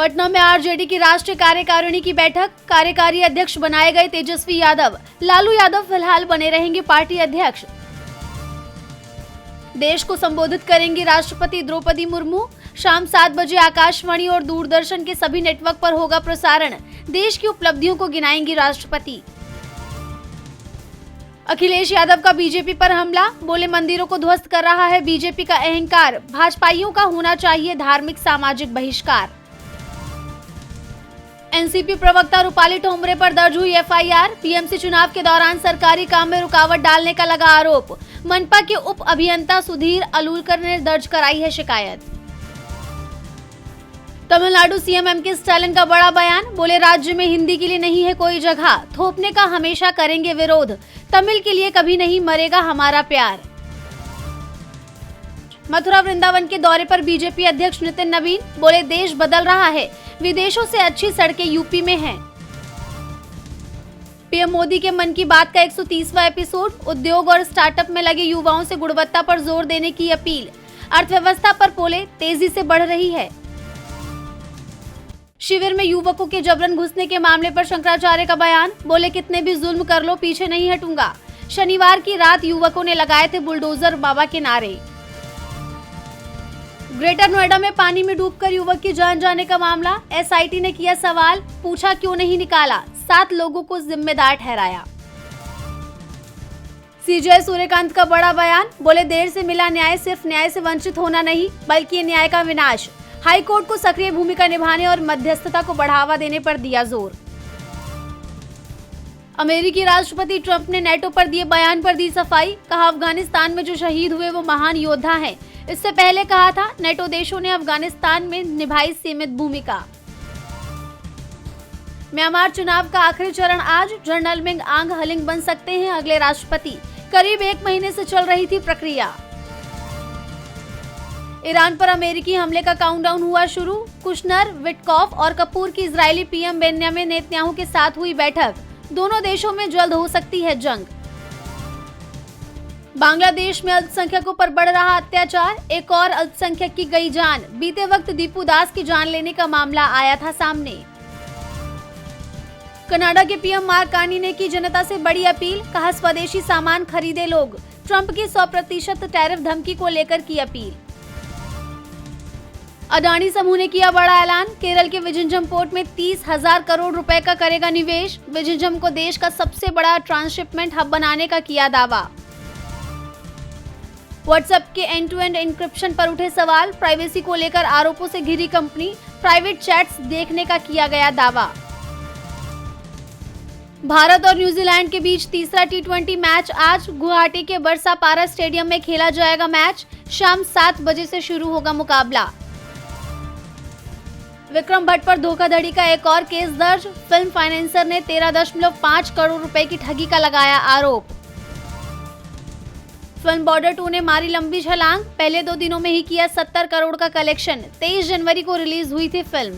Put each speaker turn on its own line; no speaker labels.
पटना में आरजेडी की राष्ट्रीय कार्यकारिणी की बैठक, कार्यकारी अध्यक्ष बनाए गए तेजस्वी यादव। लालू यादव फिलहाल बने रहेंगे पार्टी अध्यक्ष। देश को संबोधित करेंगी राष्ट्रपति द्रौपदी मुर्मू। शाम 7 बजे आकाशवाणी और दूरदर्शन के सभी नेटवर्क पर होगा प्रसारण। देश की उपलब्धियों को गिनाएंगी राष्ट्रपति। अखिलेश यादव का बीजेपी पर हमला, बोले मंदिरों को ध्वस्त कर रहा है बीजेपी का अहंकार। भाजपाइयों का होना चाहिए धार्मिक सामाजिक बहिष्कार। एनसीपी प्रवक्ता रूपाली ठोंबरे पर दर्ज हुई एफआईआर। पीएमसी चुनाव के दौरान सरकारी काम में रुकावट डालने का लगा आरोप। मनपा के उप अभियंता सुधीर अलूलकर ने दर्ज कराई है शिकायत। तमिलनाडु सीएम एमके स्टालिन का बड़ा बयान, बोले राज्य में हिंदी के लिए नहीं है कोई जगह, थोपने का हमेशा करेंगे विरोध। तमिल के लिए कभी नहीं मरेगा हमारा प्यार। मथुरा वृंदावन के दौरे पर बीजेपी अध्यक्ष नितिन नवीन, बोले देश बदल रहा है, विदेशों से अच्छी सड़कें यूपी में हैं। पीएम मोदी के मन की बात का 130वां एपिसोड, उद्योग और स्टार्टअप में लगे युवाओं से गुणवत्ता पर जोर देने की अपील। अर्थव्यवस्था पर बोले तेजी से बढ़ रही है। शिविर में युवकों के जबरन घुसने के मामले पर शंकराचार्य का बयान, बोले कितने भी जुल्म कर लो पीछे नहीं हटूंगा। शनिवार की रात युवकों ने लगाए थे बुलडोजर बाबा के नारे। ग्रेटर नोएडा में पानी में डूबकर युवक की जान जाने का मामला, एसआईटी ने किया सवाल, पूछा क्यों नहीं निकाला, 7 लोगों को जिम्मेदार ठहराया। सीजे सूर्यकांत का बड़ा बयान, बोले देर से मिला न्याय सिर्फ न्याय से वंचित होना नहीं बल्कि न्याय का विनाश। हाई कोर्ट को सक्रिय भूमिका निभाने और मध्यस्थता को बढ़ावा देने पर दिया जोर। अमेरिकी राष्ट्रपति ट्रंप ने नेटो पर दिए बयान पर दी सफाई, कहा अफगानिस्तान में जो शहीद हुए वो महान योद्धा हैं। इससे पहले कहा था नेटो देशों ने अफगानिस्तान में निभाई सीमित भूमिका। म्यांमार चुनाव का आखिरी चरण आज, जनरल मिंग आंग हलिंग बन सकते हैं अगले राष्ट्रपति। करीब 1 महीने से चल रही थी प्रक्रिया। ईरान पर अमेरिकी हमले का काउंटडाउन हुआ शुरू। कुशनर, विटकॉफ और कपूर की इजरायली पीएम बेन्यामिन नेतन्याहू के साथ हुई बैठक। दोनों देशों में जल्द हो सकती है जंग। बांग्लादेश में अल्पसंख्यकों पर बढ़ रहा अत्याचार, एक और अल्पसंख्यक की गई जान। बीते वक्त दीपू दास की जान लेने का मामला आया था सामने। कनाडा के पीएम मार्क कार्नी ने की जनता से बड़ी अपील, कहा स्वदेशी सामान खरीदे लोग। ट्रंप की 100% टैरिफ धमकी को लेकर की अपील। अडानी समूह ने किया बड़ा ऐलान, केरल के विजिंजम पोर्ट में 30,000 करोड़ रुपए का करेगा निवेश। विजिंजम को देश का सबसे बड़ा ट्रांसशिपमेंट हब बनाने का किया दावा। व्हाट्सएप के एंड टू एंड एन्क्रिप्शन पर उठे सवाल, प्राइवेसी को लेकर आरोपों से घिरी कंपनी। प्राइवेट चैट्स देखने का किया गया दावा। भारत और न्यूजीलैंड के बीच तीसरा T20 मैच आज गुवाहाटी के बरसा पारा स्टेडियम में खेला जाएगा मैच। शाम 7 बजे से शुरू होगा मुकाबला। विक्रम भट्ट पर धोखाधड़ी का एक और केस दर्ज, फिल्म फाइनेंसर ने 13.5 करोड़ रुपए की ठगी का लगाया आरोप। फिल्म बॉर्डर 2 ने मारी लंबी छलांग, पहले 2 दिनों में ही किया 70 करोड़ का कलेक्शन। 23 जनवरी को रिलीज हुई थी फिल्म।